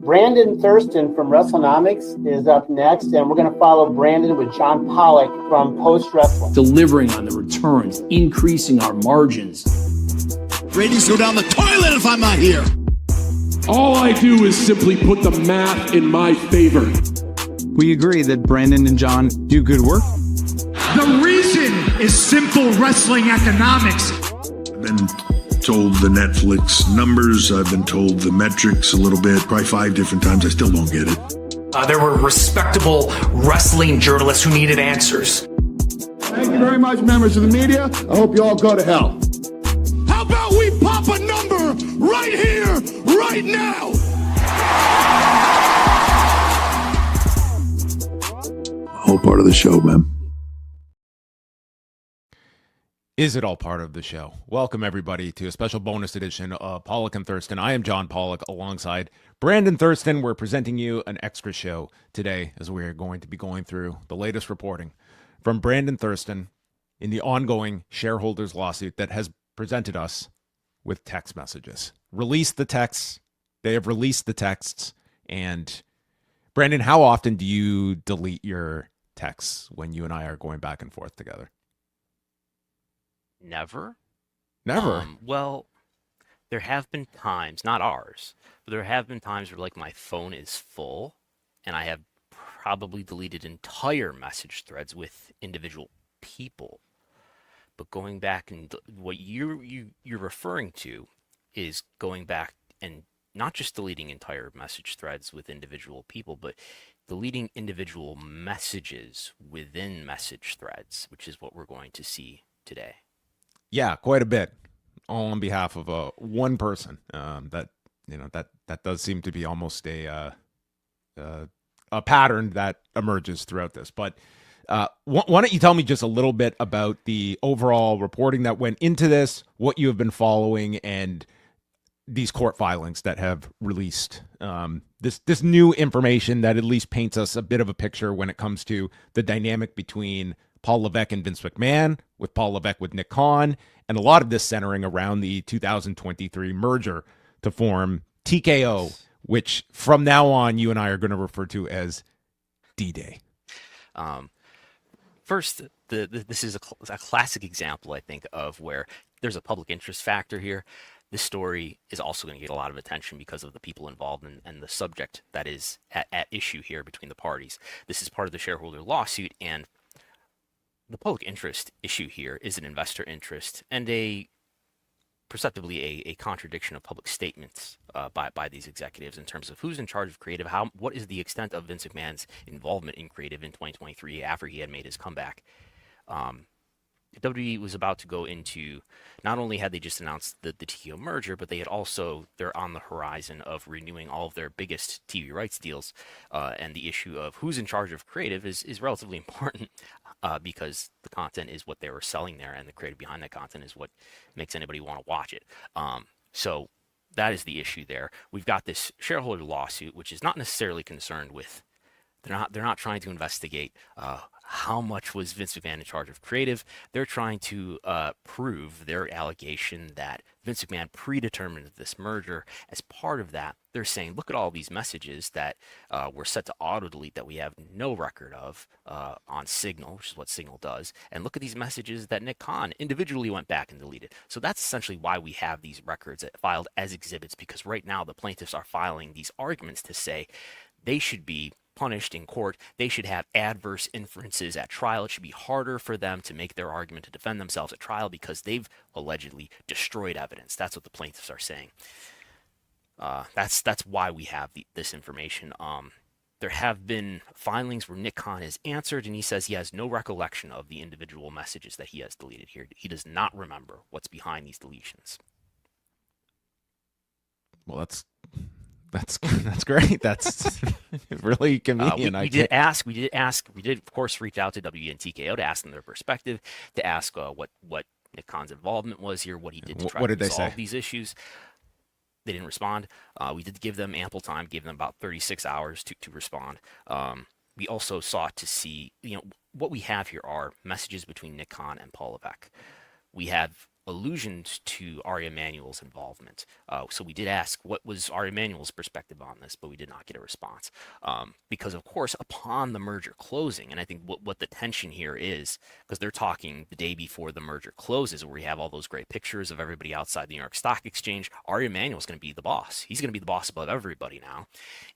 Brandon Thurston from Wrestlenomics is up next, and we're going to follow Brandon with John Pollock from Post Wrestling. Delivering on the returns, increasing our margins. Ratings go down the toilet if I'm not here. All I do is simply put the math in my favor. We agree that Brandon and John do good work. The reason is simple wrestling economics. I've been told the Netflix numbers. I've been told the metrics a little bit, probably 5 different times. I still don't get it. There were respectable wrestling journalists who needed answers. Thank you very much, members of the media. I hope you all go to hell. How about we pop a number right here, right now? All part of the show, man. Is it all part of the show? Welcome, everybody, to a special bonus edition of Pollock and Thurston. I am John Pollock alongside Brandon Thurston. We're presenting you an extra show today as we're going to be going through the latest reporting from Brandon Thurston in the ongoing shareholders lawsuit that has presented us with text messages. Release the texts. They have released the texts. And Brandon, how often do you delete your texts when you and I are going back and forth together? Never. Well, there have been times, not ours, but there have been times where like my phone is full and I have probably deleted entire message threads with individual people. But going back and what you're referring to is going back and not just deleting entire message threads with individual people, but deleting individual messages within message threads, which is what we're going to see today. Yeah, quite a bit, all on behalf of one person. That does seem to be almost a pattern that emerges throughout this. But why don't you tell me just a little bit about the overall reporting that went into this, what you have been following, and these court filings that have released this new information that at least paints us a bit of a picture when it comes to the dynamic between Paul Levesque and Vince McMahon, with Paul Levesque with Nick Khan, and a lot of this centering around the 2023 merger to form TKO, which from now on you and I are going to refer to as D-Day. First, this is a classic example, I think, of where there's a public interest factor here. This story is also going to get a lot of attention because of the people involved and the subject that is at issue here between the parties. This is part of the shareholder lawsuit, and the public interest issue here is an investor interest and perceptibly a contradiction of public statements by these executives in terms of who's in charge of creative, what is the extent of Vince McMahon's involvement in creative in 2023 after he had made his comeback. WWE was about to go into, not only had they just announced the TKO merger, but they're on the horizon of renewing all of their biggest TV rights deals. And the issue of who's in charge of creative is relatively important because the content is what they were selling there, and the creative behind that content is what makes anybody want to watch it. So that is the issue there. We've got this shareholder lawsuit, which is not necessarily concerned with, they're not trying to investigate how much was Vince McMahon in charge of creative. They're trying to prove their allegation that Vince McMahon predetermined this merger. As part of that, they're saying, look at all these messages that were set to auto-delete that we have no record of on Signal, which is what Signal does. And look at these messages that Nick Khan individually went back and deleted. So that's essentially why we have these records filed as exhibits, because right now the plaintiffs are filing these arguments to say they should be punished in court. They should have adverse inferences at trial. It should be harder for them to make their argument to defend themselves at trial because they've allegedly destroyed evidence. That's what the plaintiffs are saying. That's why we have this information. There have been filings where Nick Khan has answered, and he says he has no recollection of the individual messages that he has deleted here. He does not remember what's behind these deletions. Well, that's great. That's really convenient. We did of course reach out to W and TKO to ask them their perspective, to ask what Nick Khan's involvement was here, what he did to try to resolve these issues. They didn't respond. We did give them ample time, gave them about 36 hours to respond. We also sought to see, what we have here are messages between Nick Khan and Paul Levesque. We have allusions to Ari Emanuel's involvement. So we did ask what was Ari Emanuel's perspective on this, but we did not get a response. Because, of course, upon the merger closing, and I think what the tension here is, because they're talking the day before the merger closes, where we have all those great pictures of everybody outside the New York Stock Exchange, Ari Emanuel's going to be the boss. He's going to be the boss above everybody now.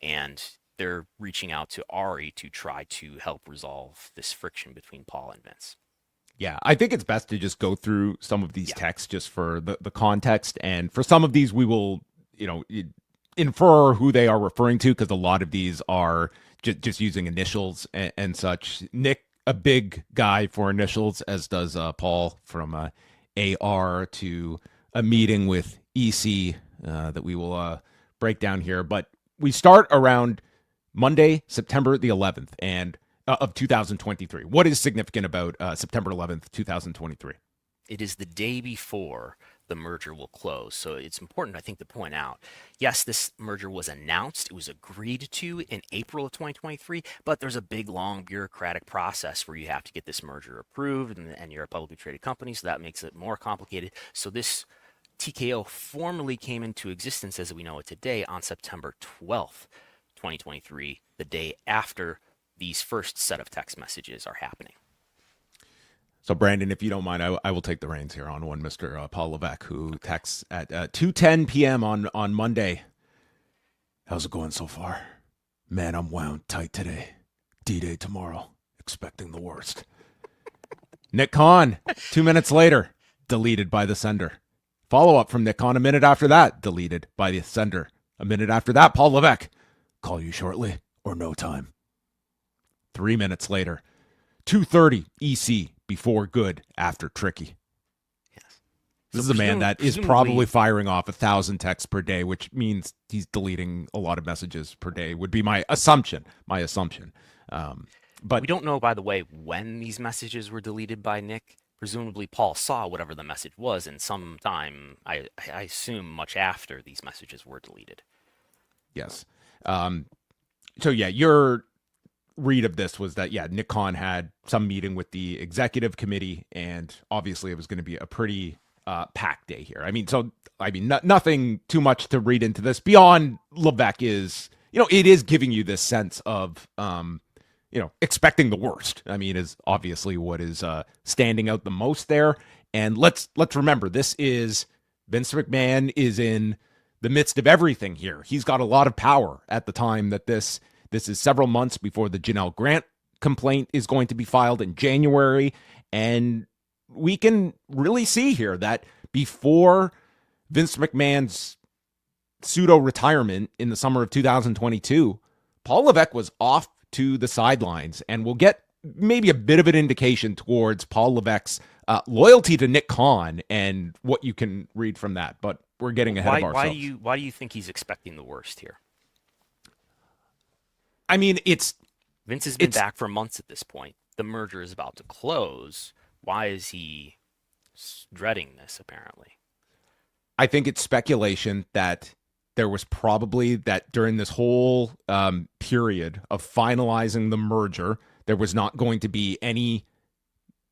And they're reaching out to Ari to try to help resolve this friction between Paul and Vince. Yeah, I think it's best to just go through some of these texts just for the context. And for some of these, we will, infer who they are referring to, because a lot of these are just using initials and such. Nick, a big guy for initials, as does Paul, from AR to a meeting with EC that we will break down here. But we start around Monday, September the 11th, and of 2023. What is significant about September 11th, 2023? It is the day before the merger will close. So it's important, I think, to point out, yes, this merger was announced. It was agreed to in April of 2023, but there's a big, long bureaucratic process where you have to get this merger approved, and you're a publicly traded company, so that makes it more complicated. So this TKO formally came into existence as we know it today on September 12th, 2023, the day after these first set of text messages are happening. So, Brandon, if you don't mind, I will take the reins here on one Mr. Paul Levesque, who texts at 2:10 p.m. on Monday. How's it going so far? Man, I'm wound tight today. D-Day tomorrow. Expecting the worst. Nick Khan, 2 minutes later, deleted by the sender. Follow-up from Nick Khan a minute after that, deleted by the sender. A minute after that, Paul Levesque. Call you shortly or no time. 3 minutes later, 2:30 EC, before good, after tricky. Yes. This is a man that is probably firing off 1,000 texts per day, which means he's deleting a lot of messages per day, would be my assumption. But we don't know, by the way, when these messages were deleted by Nick. Presumably Paul saw whatever the message was, and sometime, I assume, much after these messages were deleted. Yes. So, yeah, your read of this was that, Nick Khan had some meeting with the executive committee, and obviously it was going to be a pretty packed day here. Nothing too much to read into this beyond Levesque is, it is giving you this sense of, expecting the worst. Is obviously what is standing out the most there. And let's remember, this is Vince McMahon is in the midst of everything here. He's got a lot of power at the time that this is several months before the Janelle Grant complaint is going to be filed in January. And we can really see here that before Vince McMahon's pseudo-retirement in the summer of 2022, Paul Levesque was off to the sidelines. And we'll get maybe a bit of an indication towards Paul Levesque's loyalty to Nick Khan and what you can read from that. But we're getting ahead of ourselves. Why do you think he's expecting the worst here? Vince has been back for months at this point. The merger is about to close. Why is he dreading this, apparently? I think it's speculation that there was probably that during this whole period of finalizing the merger, there was not going to be any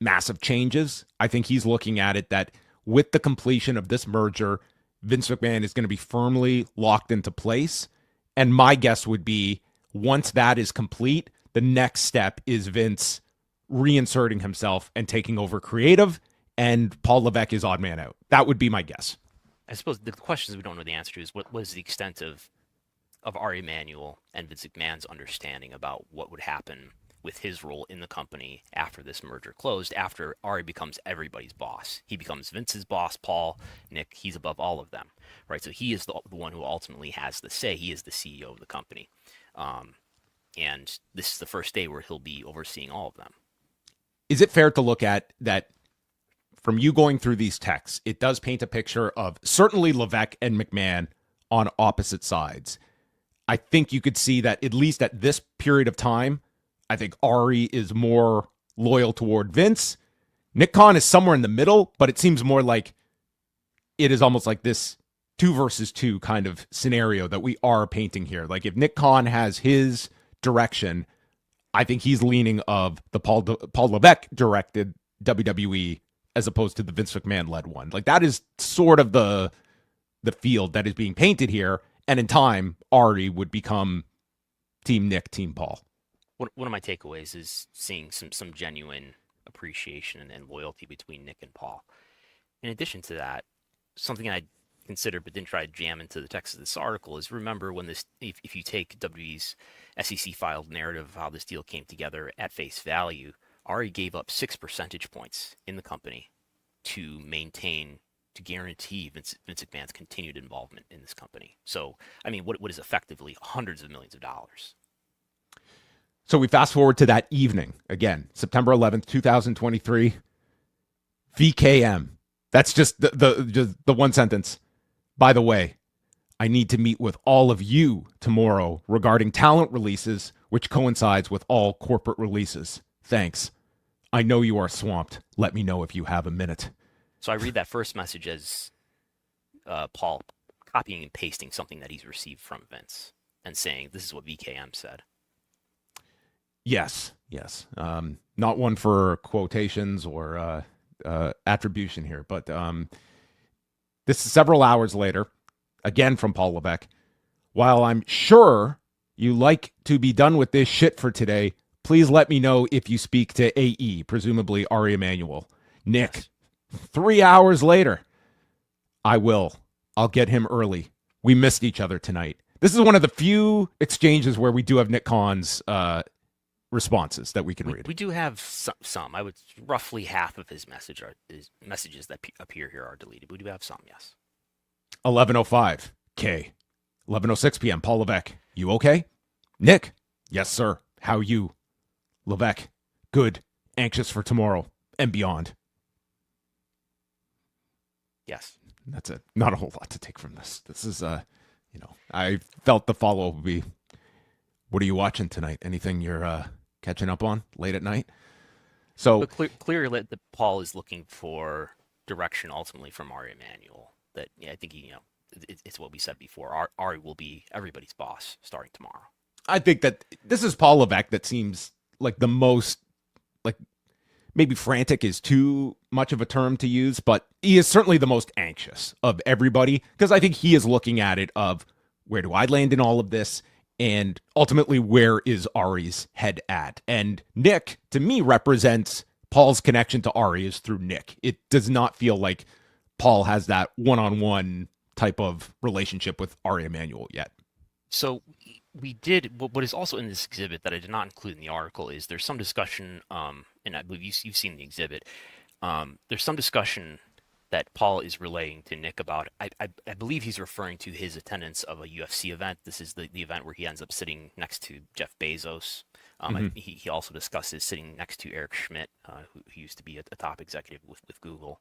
massive changes. I think he's looking at it that with the completion of this merger, Vince McMahon is going to be firmly locked into place. And my guess would be, once that is complete, the next step is Vince reinserting himself and taking over creative, and Paul Levesque is odd man out. That would be my guess. I suppose the questions we don't know the answer to is what was the extent of Ari Emanuel and Vince McMahon's understanding about what would happen with his role in the company after this merger closed, after Ari becomes everybody's boss. He becomes Vince's boss, Paul, Nick, he's above all of them, right? So he is the one who ultimately has the say. He is the CEO of the company. And this is the first day where he'll be overseeing all of them. Is it fair to look at that from you going through these texts? It does paint a picture of certainly Levesque and McMahon on opposite sides. I think you could see that at least at this period of time, I think Ari is more loyal toward Vince. Nick Khan is somewhere in the middle, but it seems more like it is almost like this 2 versus 2 kind of scenario that we are painting here. Like if Nick Khan has his direction, I think he's leaning of the Paul Levesque directed WWE as opposed to the Vince McMahon led one. Like, that is sort of the field that is being painted here. And in time, Ari would become Team Nick, Team Paul. One of my takeaways is seeing some genuine appreciation and loyalty between Nick and Paul. In addition to that, something I considered but didn't try to jam into the text of this article is, remember when this, if you take WWE's SEC filed narrative of how this deal came together at face value, Ari gave up 6 percentage points in the company to guarantee Vince McMahon's continued involvement in this company. So, I mean, what is effectively hundreds of millions of dollars. So we fast forward to that evening, again, September 11th, 2023, VKM. That's just the one sentence. By the way, I need to meet with all of you tomorrow regarding talent releases, which coincides with all corporate releases. Thanks. I know you are swamped. Let me know if you have a minute. So I read that first message as Paul copying and pasting something that he's received from Vince and saying, this is what VKM said. Yes. Not one for quotations or attribution here, but this is several hours later, again from Paul Levesque. While I'm sure you like to be done with this shit for today, please let me know if you speak to AE, presumably Ari Emanuel. Nick, yes. 3 hours later, I will. I'll get him early. We missed each other tonight. This is one of the few exchanges where we do have Nick Khan's responses that we can read. We do have some. I would roughly half of his messages that appear here are deleted. We do have some, yes. 11:05 K. 11:06 p.m. Paul Levesque. You okay? Nick. Yes, sir. How you? Levesque. Good. Anxious for tomorrow and beyond. Yes. That's it. Not a whole lot to take from this. This is I felt the follow-up would be, what are you watching tonight? Anything you're catching up on late at night? So clearly that Paul is looking for direction ultimately from Ari Emanuel. That I think it's what we said before. Ari will be everybody's boss starting tomorrow. I think that this is Paul Levesque that seems like the most, like, maybe frantic is too much of a term to use, but he is certainly the most anxious of everybody, because I think he is looking at it of, where do I land in all of this? And ultimately, where is Ari's head at? And Nick, to me, represents Paul's connection to Ari is through Nick. It does not feel like Paul has that one-on-one type of relationship with Ari Emanuel yet. So we did, what is also in this exhibit that I did not include in the article is there's some discussion, and I believe you've seen the exhibit, there's some discussion that Paul is relaying to Nick about, I believe he's referring to his attendance of a UFC event. This is the event where he ends up sitting next to Jeff Bezos. He also discusses sitting next to Eric Schmidt, who used to be a top executive with Google.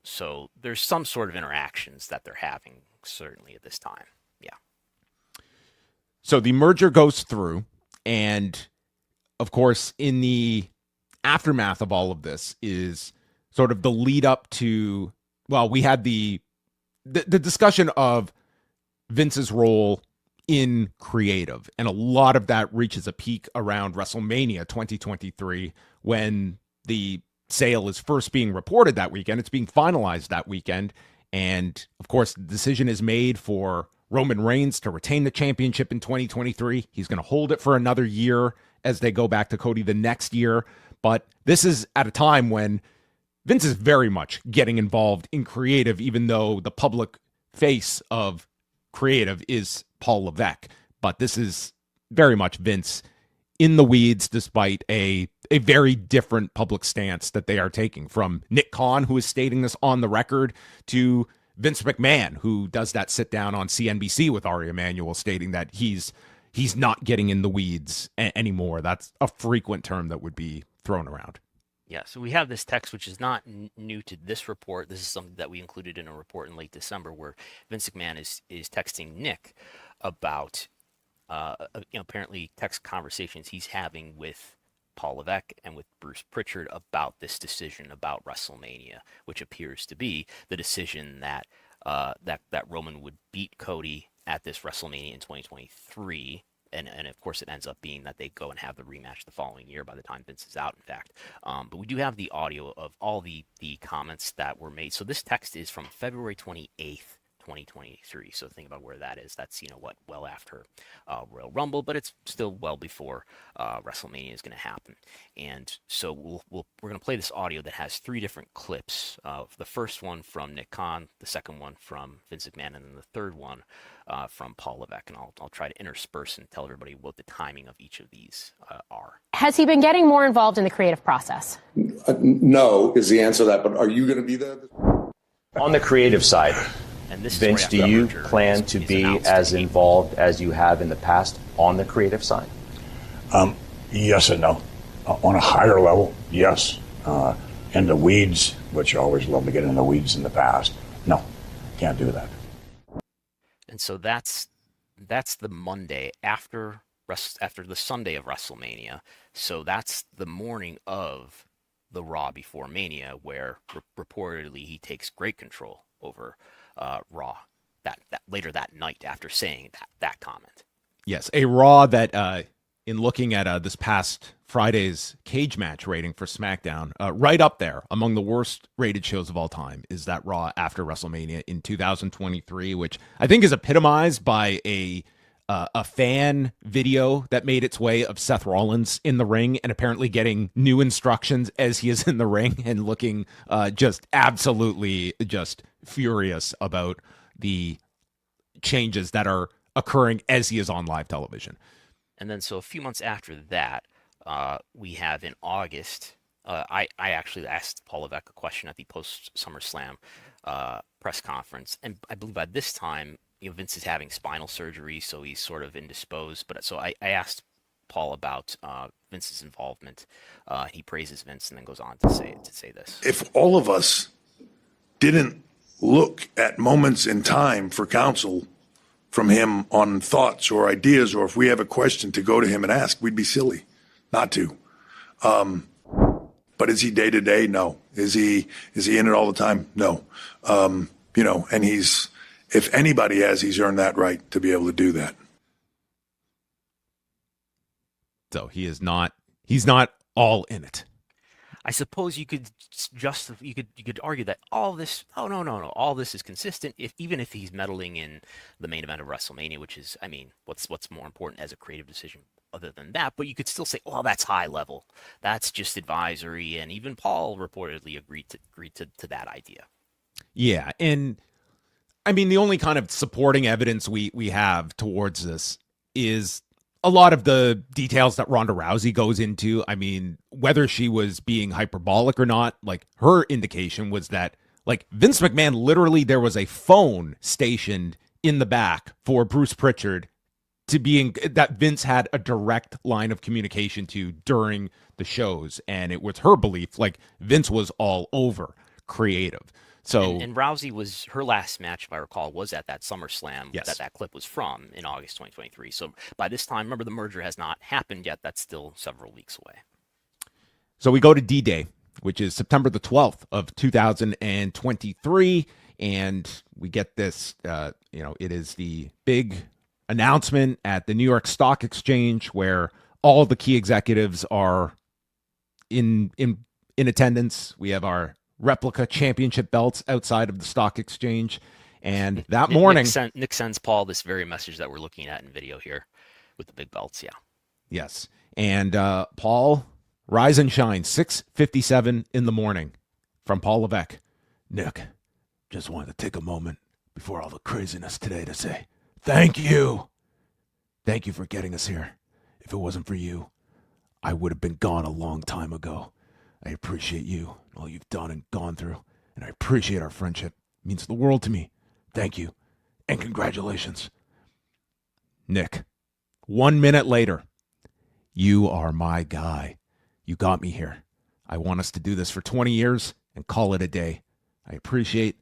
So there's some sort of interactions that they're having, certainly at this time. Yeah. So the merger goes through, and of course, in the aftermath of all of this is sort of the lead up to, well, we had the discussion of Vince's role in creative, and a lot of that reaches a peak around WrestleMania 2023 when the sale is first being reported that weekend. It's being finalized that weekend, and of course, the decision is made for Roman Reigns to retain the championship in 2023. He's going to hold it for another year as they go back to Cody the next year. But this is at a time when Vince is very much getting involved in creative, even though the public face of creative is Paul Levesque. But this is very much Vince in the weeds, despite a very different public stance that they are taking, from Nick Khan, who is stating this on the record, to Vince McMahon, who does that sit down on CNBC with Ari Emanuel, stating that he's not getting in the weeds anymore. That's a frequent term that would be thrown around. Yeah, so we have this text, which is not new to this report. This is something that we included in a report in late December, where Vince McMahon is texting Nick about, apparently text conversations he's having with Paul Levesque and with Bruce Pritchard about this decision about WrestleMania, which appears to be the decision that Roman would beat Cody at this WrestleMania in 2023 and of course it ends up being that they go and have the rematch the following year by the time Vince is out, in fact. But we do have the audio of all the comments that were made. So this text is from February 28th, 2023. So think about where that is. That's, well after Royal Rumble, but it's still well before WrestleMania is going to happen. And so we're going to play this audio that has 3 different clips. The first one from Nick Khan, the second one from Vince McMahon, and then the third one from Paul Levesque. And I'll try to intersperse and tell everybody what the timing of each of these are. Has he been getting more involved in the creative process? No is the answer to that, but are you going to be there? On the creative side, and this Vince, do you plan to be as involved as you have in the past on the creative side? Yes and no. On a higher level, yes. In the weeds, which I always love to get in the weeds in the past, no, can't do that. And so that's the Monday after the Sunday of WrestleMania. So that's the morning of the Raw before Mania, where reportedly he takes great control over Raw that later that night after saying that comment. Yes, a Raw that in looking at this past Friday's cage match rating for SmackDown, right up there among the worst rated shows of all time is that Raw after WrestleMania in 2023, which I think is epitomized by a fan video that made its way of Seth Rollins in the ring and apparently getting new instructions as he is in the ring and looking just absolutely just furious about the changes that are occurring as he is on live television. And then so a few months after that, we have in August, I actually asked Paul Levesque a question at the post-SummerSlam press conference. And I believe by this time, Vince is having spinal surgery, so he's sort of indisposed. But so I asked Paul about Vince's involvement. He praises Vince and then goes on to say this. If all of us didn't look at moments in time for counsel from him on thoughts or ideas, or if we have a question to go to him and ask, we'd be silly not to. But is he day to day? No. Is he in it all the time? No. And he's, if anybody has, he's earned that right to be able to do that. So he's not all in it. I suppose you could argue that all this, all this is consistent even if he's meddling in the main event of WrestleMania, which is, what's more important as a creative decision other than that? But you could still say, well, that's high level, that's just advisory, and even Paul reportedly agreed to that idea. Yeah, and the only kind of supporting evidence we have towards this is a lot of the details that Ronda Rousey goes into. Whether she was being hyperbolic or not, her indication was that, Vince McMahon, literally there was a phone stationed in the back for Bruce Pritchard that Vince had a direct line of communication to during the shows. And it was her belief, Vince was all over creative. So and Rousey was, her last match, if I recall, was at that SummerSlam yes. that clip was from in August 2023. So by this time, remember, the merger has not happened yet. That's still several weeks away. So we go to D-Day, which is September the 12th of 2023. And we get this, it is the big announcement at the New York Stock Exchange where all the key executives are in attendance. We have our replica championship belts outside of the stock exchange. And that morning, Nick sends Paul this very message that we're looking at in video here with the big belts. Yeah. Yes. And Paul, rise and shine, 6:57 in the morning from Paul Levesque. Nick, just wanted to take a moment before all the craziness today to say thank you. Thank you for getting us here. If it wasn't for you, I would have been gone a long time ago. I appreciate you, all you've done and gone through, and I appreciate our friendship. It means the world to me. Thank you, and congratulations. Nick, 1 minute later, you are my guy. You got me here. I want us to do this for 20 years and call it a day. I appreciate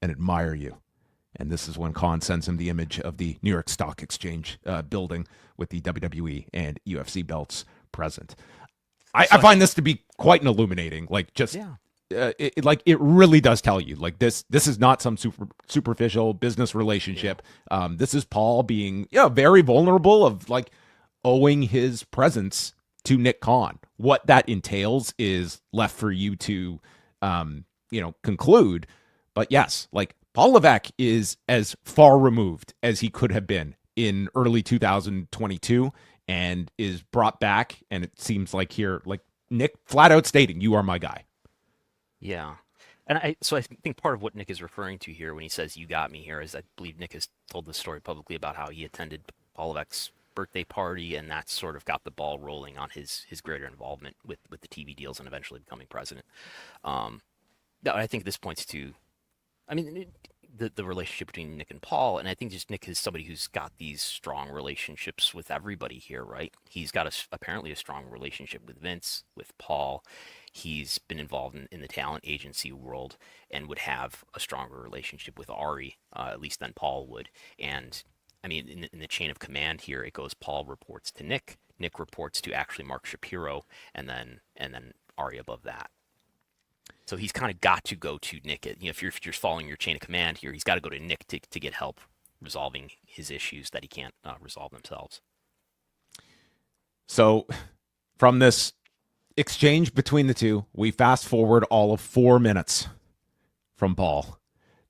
and admire you. And this is when Khan sends him the image of the New York Stock Exchange building with the WWE and UFC belts present. I find this to be quite an illuminating, it really does tell you, this is not some superficial business relationship. This is Paul being, very vulnerable of owing his presence to Nick Khan. What that entails is left for you to, conclude. But yes, like Paul Levesque is as far removed as he could have been in early 2022 and is brought back. And it seems like here, like Nick flat out stating, you are my guy. Yeah. And I think part of what Nick is referring to here when he says, you got me here, is I believe Nick has told the story publicly about how he attended Paul Levesque's birthday party, and that sort of got the ball rolling on his greater involvement with the TV deals and eventually becoming president. I think this points to, the relationship between Nick and Paul, and I think just Nick is somebody who's got these strong relationships with everybody here, right? He's got apparently a strong relationship with Vince, with Paul. He's been involved in the talent agency world and would have a stronger relationship with Ari, at least than Paul would. And in the chain of command here, it goes Paul reports to Nick reports to actually Mark Shapiro, and then Ari above that. So he's kind of got to go to Nick. If you're following your chain of command here, he's got to go to Nick to get help resolving his issues that he can't resolve themselves. So from this exchange between the two, we fast forward all of 4 minutes from Paul.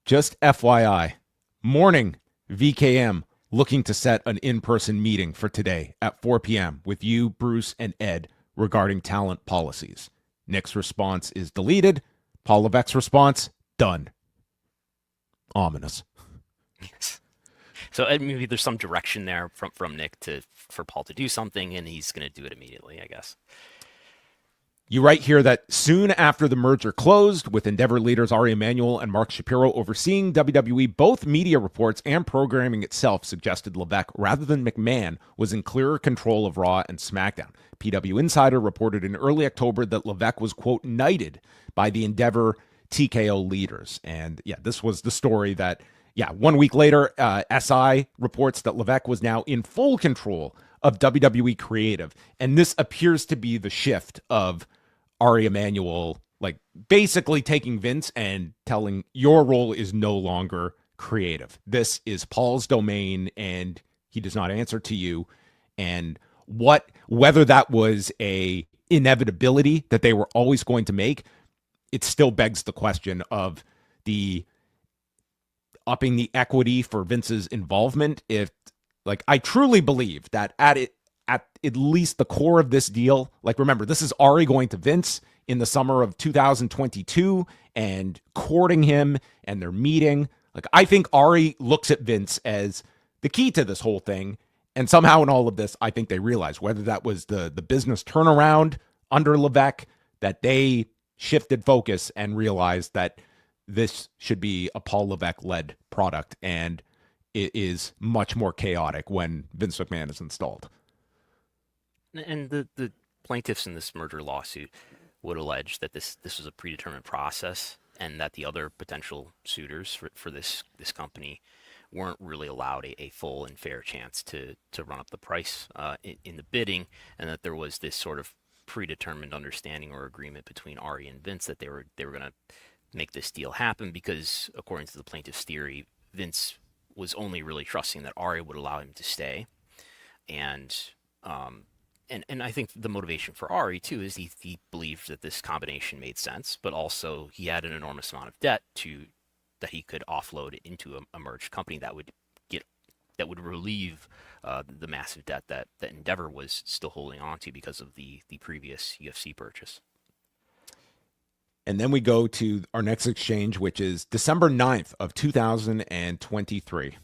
Just FYI, morning VKM looking to set an in-person meeting for today at 4 p.m. with you, Bruce, and Ed regarding talent policies. Nick's response is deleted. Paul Levesque's response, done. Ominous. Yes. So maybe there's some direction there from Nick for Paul to do something, and he's going to do it immediately, I guess. You write here that soon after the merger closed, with Endeavor leaders Ari Emanuel and Mark Shapiro overseeing WWE, both media reports and programming itself suggested Levesque, rather than McMahon, was in clearer control of Raw and SmackDown. PW Insider reported in early October that Levesque was, quote, knighted by the Endeavor TKO leaders. And yeah, this was the story that, 1 week later, SI reports that Levesque was now in full control of WWE creative. And this appears to be the shift of Ari Emanuel, like basically taking Vince and telling your role is no longer creative. This is Paul's domain and he does not answer to you. And whether that was a inevitability that they were always going to make, it still begs the question of the upping the equity for Vince's involvement. If I truly believe that at least the core of this deal, remember, this is Ari going to Vince in the summer of 2022 and courting him, and they're meeting. I think Ari looks at Vince as the key to this whole thing. And somehow in all of this, I think they realized, whether that was the business turnaround under Levesque, that they shifted focus and realized that this should be a Paul Levesque-led product, and it is much more chaotic when Vince McMahon is installed. And the plaintiffs in this merger lawsuit would allege that this was a predetermined process, and that the other potential suitors for this company weren't really allowed a full and fair chance to run up the price in the bidding, and that there was this sort of predetermined understanding or agreement between Ari and Vince that they were going to make this deal happen, because according to the plaintiff's theory, Vince was only really trusting that Ari would allow him to stay. And I think the motivation for Ari, too, is he believed that this combination made sense, but also he had an enormous amount of debt that he could offload into a merged company that would relieve the massive debt that Endeavor was still holding on to because of the previous UFC purchase. And then we go to our next exchange, which is December 9th of 2023.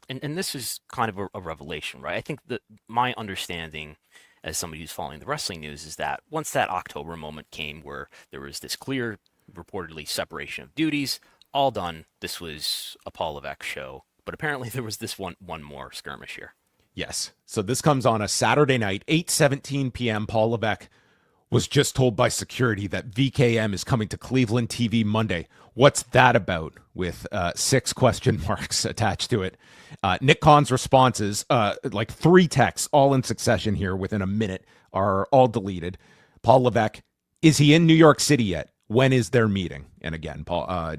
And this is kind of a revelation, right? I think that my understanding as somebody who's following the wrestling news is that once that October moment came where there was this clear, reportedly separation of duties, all done, this was a Paul Levesque show. But apparently there was this one more skirmish here. Yes. So this comes on a Saturday night, 8:17 p.m. Paul Levesque was just told by security that VKM is coming to Cleveland TV Monday. What's that about? With 6 question marks attached to it. Nick Khan's responses, 3 texts, all in succession here within a minute, are all deleted. Paul Levesque, is he in New York City yet? When is their meeting? And again,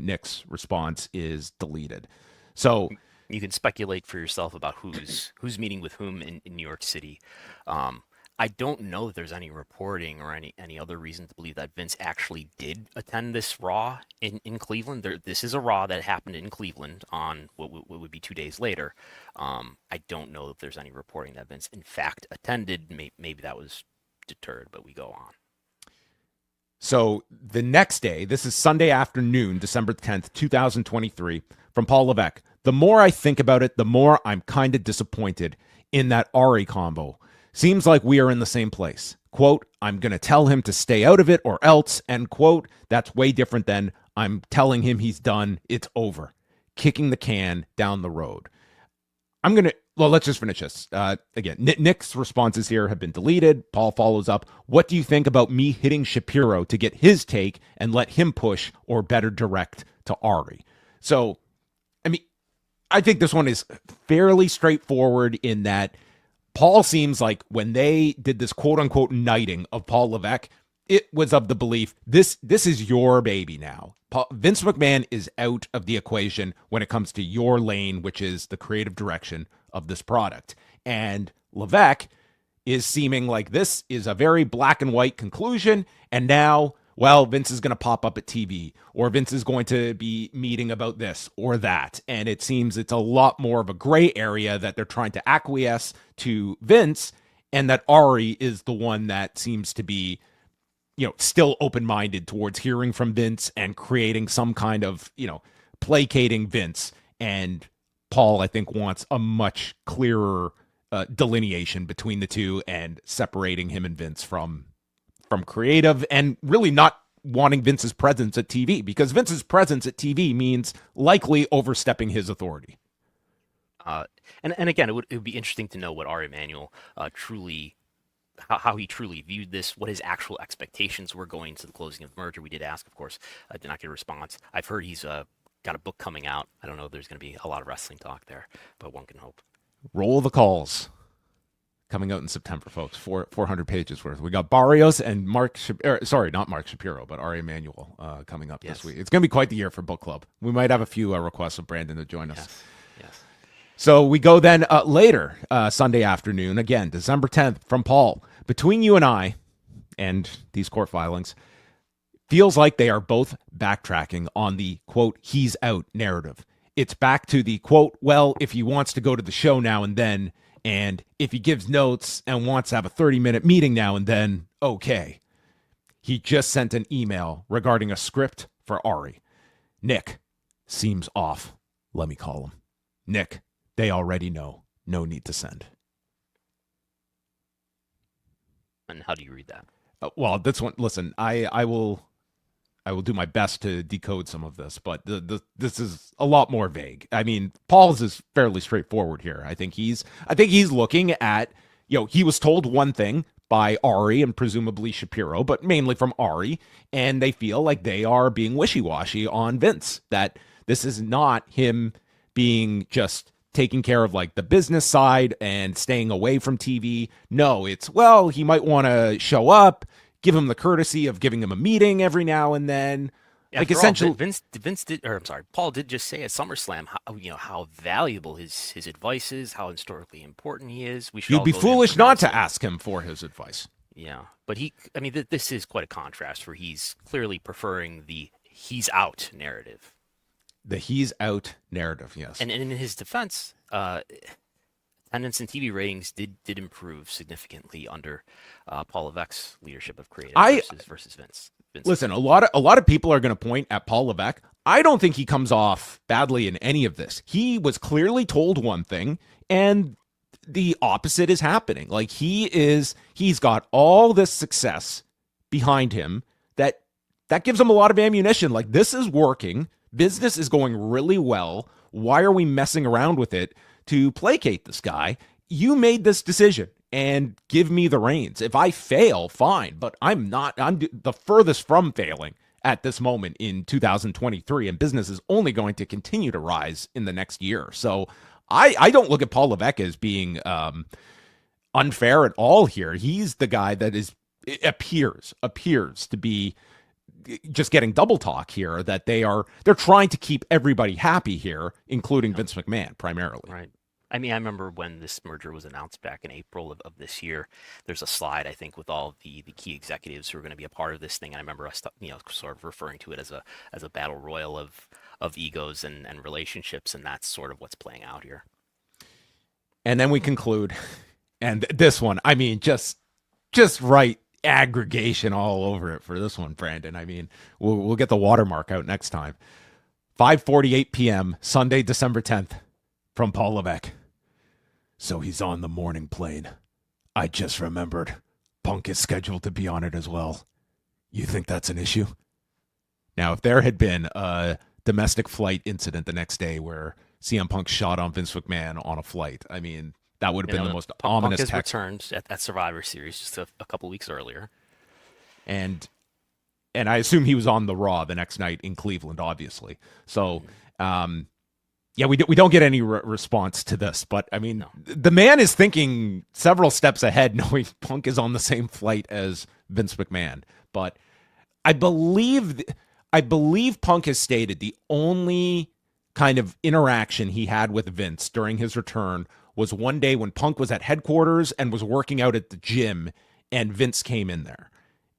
Nick's response is deleted. So You can speculate for yourself about who's meeting with whom in New York City. I don't know that there's any reporting or any other reason to believe that Vince actually did attend this Raw in Cleveland. This is a Raw that happened in Cleveland on what would be 2 days later. I don't know if there's any reporting that Vince in fact attended. Maybe that was deterred, but we go on. So the next day, this is Sunday afternoon, December 10th, 2023, from Paul Levesque. The more I think about it, the more I'm kind of disappointed in that Ari combo. Seems like we are in the same place. Quote, I'm going to tell him to stay out of it or else, end quote. That's way different than I'm telling him he's done. It's over. Kicking the can down the road. Let's just finish this. Again, Nick's responses here have been deleted. Paul follows up. What do you think about me hitting Shapiro to get his take and let him push or better direct to Ari? So, I think this one is fairly straightforward in that Paul seems like when they did this quote unquote knighting of Paul Levesque, it was of the belief, this is your baby now. Vince McMahon is out of the equation when it comes to your lane, which is the creative direction of this product. And Levesque is seeming like this is a very black and white conclusion. And now, well, Vince is going to pop up at TV, or Vince is going to be meeting about this or that. And it seems it's a lot more of a gray area that they're trying to acquiesce to Vince, and that Ari is the one that seems to be, still open-minded towards hearing from Vince and creating some kind of, placating Vince. And Paul, I think, wants a much clearer delineation between the two and separating him and Vince from creative, and really not wanting Vince's presence at TV, because Vince's presence at TV means likely overstepping his authority. And again, it would be interesting to know what Ari Emanuel how he truly viewed this, what his actual expectations were going to the closing of the merger. We did ask, of course, did not get a response. I've heard he's got a book coming out. I don't know if there's going to be a lot of wrestling talk there, but one can hope. Roll the calls. Coming out in September, folks. 400 pages worth. We got Barrios and not Mark Shapiro, but Ari Emanuel coming up this week. It's going to be quite the year for book club. We might have a few requests of Brandon to join us. Yes. So we go then later, Sunday afternoon, again, December 10th, from Paul. Between you and I, and these court filings, feels like they are both backtracking on the, quote, he's out narrative. It's back to the, quote, well, if he wants to go to the show now and then, and if he gives notes and wants to have a 30-minute meeting now and then, okay. He just sent an email regarding a script for Ari. Nick, seems off. Let me call him. Nick, they already know. No need to send. And how do you read that? Well, this one, listen, I will do my best to decode some of this, but this is a lot more vague. I mean, Paul's is fairly straightforward here. I think he's looking at, he was told one thing by Ari and presumably Shapiro, but mainly from Ari, and they feel like they are being wishy-washy on Vince, that this is not him being just taking care of like the business side and staying away from TV. No, it's, well, he might want to show up, give him the courtesy of giving him a meeting every now and then. Yeah, like essentially, Paul did just say at SummerSlam how valuable his advice is, how historically important he is. You'd be foolish not to ask him for his advice. Yeah, but this is quite a contrast where he's clearly preferring the he's out narrative. The he's out narrative, yes. And in his defense, attendance and TV ratings did improve significantly under Paul Levesque's leadership of creative versus Vince. Listen, a lot of people are going to point at Paul Levesque. I don't think he comes off badly in any of this. He was clearly told one thing, and the opposite is happening. Like he's got all this success behind him that gives him a lot of ammunition. Like, this is working. Business is going really well. Why are we messing around with it to placate this guy? You made this decision and give me the reins. If I fail, fine, but I'm the furthest from failing at this moment in 2023, and business is only going to continue to rise in the next year. So I don't look at Paul Levesque as being unfair at all here. He's the guy that appears to be just getting double talk here, that they're trying to keep everybody happy here, including Vince McMahon primarily. Right. I mean, I remember when this merger was announced back in April of this year, there's a slide, I think, with all the key executives who are going to be a part of this thing. And I remember us, sort of referring to it as a battle royal of egos and relationships. And that's sort of what's playing out here. And then we conclude. And this one, I mean, just right aggregation all over it for this one, Brandon. I mean, we'll get the watermark out next time. 5:48 p.m. Sunday, December 10th, from Paul Levesque. So he's on the morning plane. I just remembered Punk is scheduled to be on it as well. You think that's an issue? Now, if there had been a domestic flight incident the next day where CM Punk shot on Vince McMahon on a flight, I mean, that would have been the most ominous Punk has returned at Survivor Series just a couple weeks earlier. And I assume he was on the Raw the next night in Cleveland, obviously. So, yeah, we don't get any response to this. But, I mean, the man is thinking several steps ahead, knowing Punk is on the same flight as Vince McMahon. But I believe Punk has stated the only kind of interaction he had with Vince during his return was one day when Punk was at headquarters and was working out at the gym, and Vince came in there.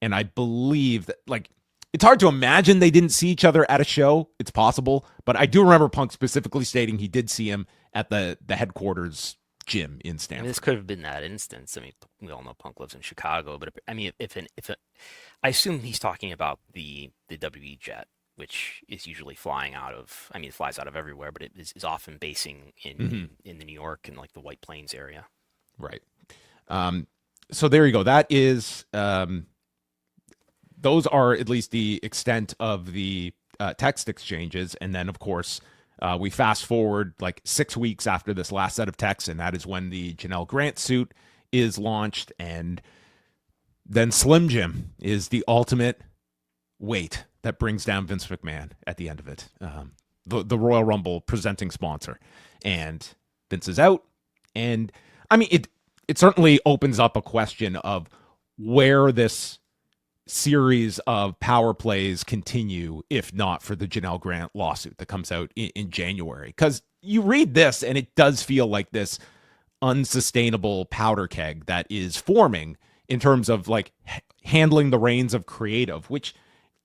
And I believe that, like, it's hard to imagine they didn't see each other at a show. It's possible. But I do remember Punk specifically stating he did see him at the headquarters gym in Stanford. I mean, this could have been that instance. I mean, we all know Punk lives in Chicago, but I mean, I assume he's talking about the WE jet, which is usually flying out of, I mean, it flies out of everywhere, but it is often basing in the New York and like the White Plains area. Right. So there you go. That is, those are at least the extent of the text exchanges. And then, of course, we fast forward like 6 weeks after this last set of texts, and that is when the Janelle Grant suit is launched. And then Slim Jim is the ultimate weight that brings down Vince McMahon at the end of it. The Royal Rumble presenting sponsor. And Vince is out. And I mean, it certainly opens up a question of where this series of power plays continue, if not for the Janelle Grant lawsuit that comes out in January. Because you read this and it does feel like this unsustainable powder keg that is forming in terms of like handling the reins of creative, which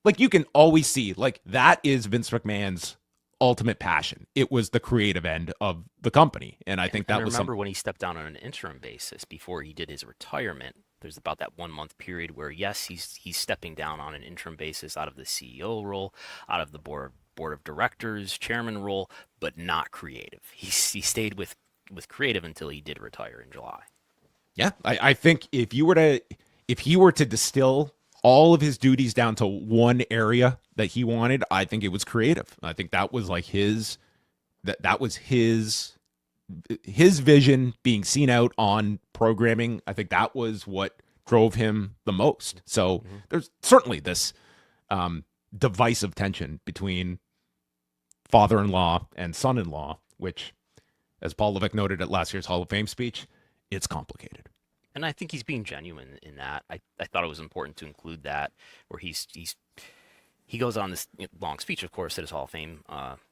like you can always see, like that is Vince McMahon's ultimate passion. It was the creative end of the company. And I think that was remember when he stepped down on an interim basis before he did his retirement, there's about that 1 month period where, yes, he's stepping down on an interim basis out of the CEO role, out of the board of directors, chairman role, but not creative. He stayed with creative until he did retire in July. Yeah, I think if he were to distill all of his duties down to one area that he wanted, I think it was creative. I think that was like his vision being seen out on programming. I think that was what drove him the most. So there's certainly this divisive tension between father-in-law and son-in-law, which, as Paul Levesque noted at last year's Hall of Fame speech, it's complicated. And I think he's being genuine in that. I thought it was important to include that, where he goes on this long speech, of course, at his Hall of Fame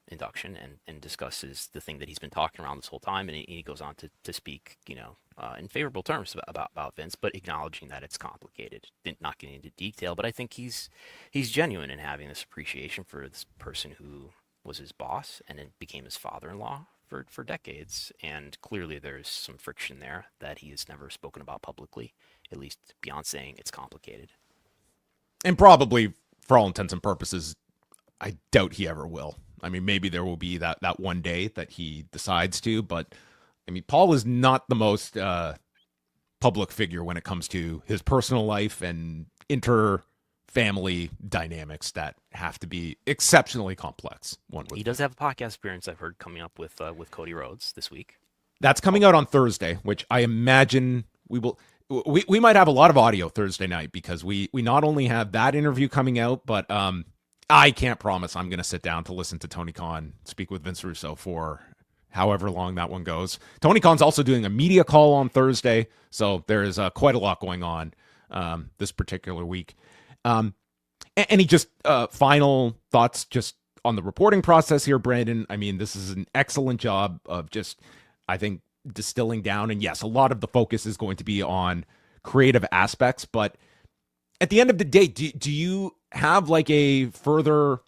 induction and discusses the thing that he's been talking around this whole time. And he goes on to speak, in favorable terms about Vince, but acknowledging that it's complicated, not getting into detail. But I think he's genuine in having this appreciation for this person who was his boss and then became his father-in-law for decades. And clearly there's some friction there that he has never spoken about publicly, at least beyond saying it's complicated. And probably, for all intents and purposes, I doubt he ever will. I mean, maybe there will be that one day that he decides to, but I mean, Paul is not the most public figure when it comes to his personal life and inter-family dynamics that have to be exceptionally complex. He does have a podcast appearance I've heard coming up with Cody Rhodes this week. That's coming out on Thursday, which I imagine we will. We might have a lot of audio Thursday night because we not only have that interview coming out, but I can't promise I'm going to sit down to listen to Tony Khan speak with Vince Russo for however long that one goes. Tony Khan's also doing a media call on Thursday, so there is quite a lot going on this particular week. Any just final thoughts just on the reporting process here, Brandon? I mean, this is an excellent job of just, I think, distilling down. And yes, a lot of the focus is going to be on creative aspects. But at the end of the day, do you have like a further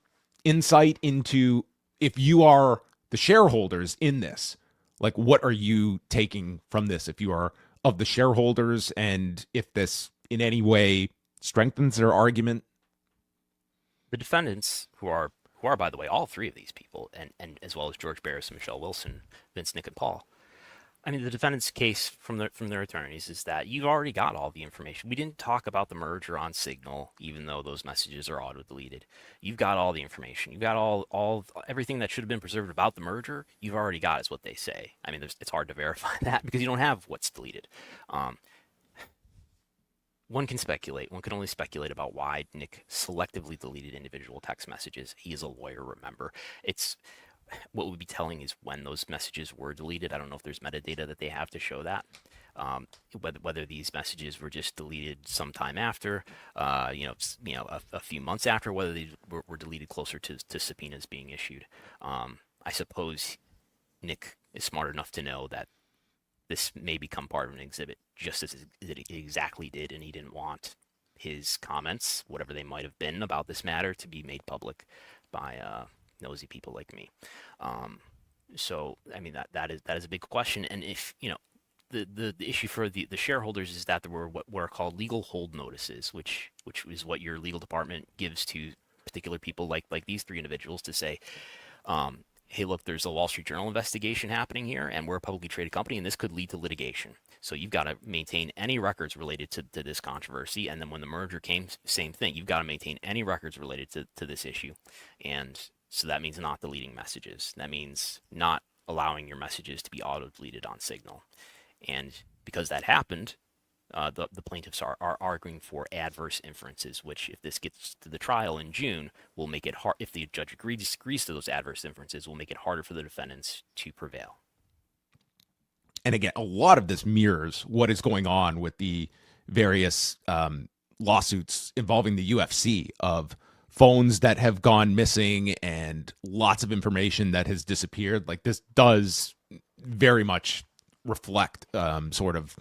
insight into, if you are the shareholders in this, like what are you taking from this if you are of the shareholders, and if this in any way strengthens their argument? The defendants, who are by the way all three of these people, and as well as George Barris and Michelle Wilson, Vince, Nick, and Paul. I mean, the defendant's case from their attorneys is that you've already got all the information. We didn't talk about the merger on Signal, even though those messages are auto-deleted. You've got all the information. You've got everything that should have been preserved about the merger. You've already got, is what they say. I mean, it's hard to verify that because you don't have what's deleted. One can speculate. One can only speculate about why Nick selectively deleted individual text messages. He is a lawyer, remember. What we'd be telling is when those messages were deleted. I don't know if there's metadata that they have to show that. Whether these messages were just deleted sometime after, a few months after, whether they were deleted closer to subpoenas being issued. I suppose Nick is smart enough to know that this may become part of an exhibit, just as it exactly did, and he didn't want his comments, whatever they might have been about this matter, to be made public by nosy people like me. So, I mean, that is a big question. And if, the issue for the shareholders is that there were what are called legal hold notices, which is what your legal department gives to particular people like these three individuals to say, hey, look, there's a Wall Street Journal investigation happening here, and we're a publicly traded company, and this could lead to litigation. So you've got to maintain any records related to this controversy. And then when the merger came, same thing. You've got to maintain any records related to this issue. And so that means not deleting messages. That means not allowing your messages to be auto-deleted on Signal. And because that happened, the plaintiffs are arguing for adverse inferences, which, if this gets to the trial in June, will make it hard. If the judge agrees to those adverse inferences, will make it harder for the defendants to prevail. And again, a lot of this mirrors what is going on with the various lawsuits involving the UFC, of phones that have gone missing and lots of information that has disappeared. Like, this does very much reflect sort of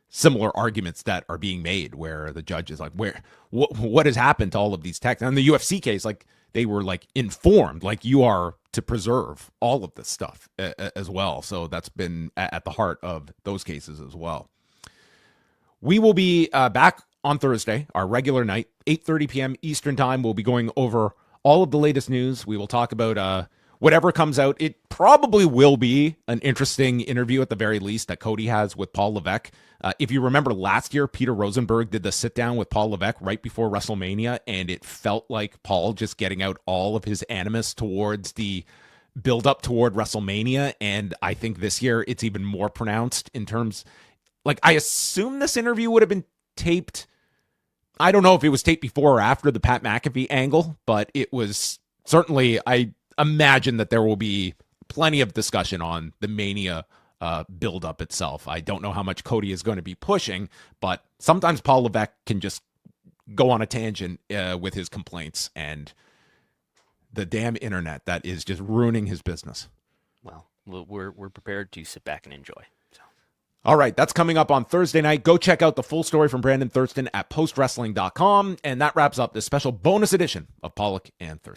similar arguments that are being made, where the judge is like, what has happened to all of these texts? And in the UFC case, like, they were like informed, like, you are to preserve all of this stuff as well. So that's been at the heart of those cases as well. We will be back on Thursday, our regular night, 8:30 p.m. Eastern time. We'll be going over all of the latest news. We will talk about whatever comes out. It probably will be an interesting interview at the very least that Cody has with Paul Levesque. If you remember last year, Peter Rosenberg did the sit down with Paul Levesque right before WrestleMania, and it felt like Paul just getting out all of his animus towards the build up toward WrestleMania. And I think this year it's even more pronounced in terms, like, I assume this interview would have been taped. I don't know if it was taped before or after the Pat McAfee angle, but it was certainly, I imagine that there will be plenty of discussion on the Mania build-up itself. I don't know how much Cody is going to be pushing, but sometimes Paul Levesque can just go on a tangent with his complaints, and the damn internet that is just ruining his business. Well, we're prepared to sit back and enjoy. All right, that's coming up on Thursday night. Go check out the full story from Brandon Thurston at postwrestling.com, and that wraps up this special bonus edition of Pollock and Thurston.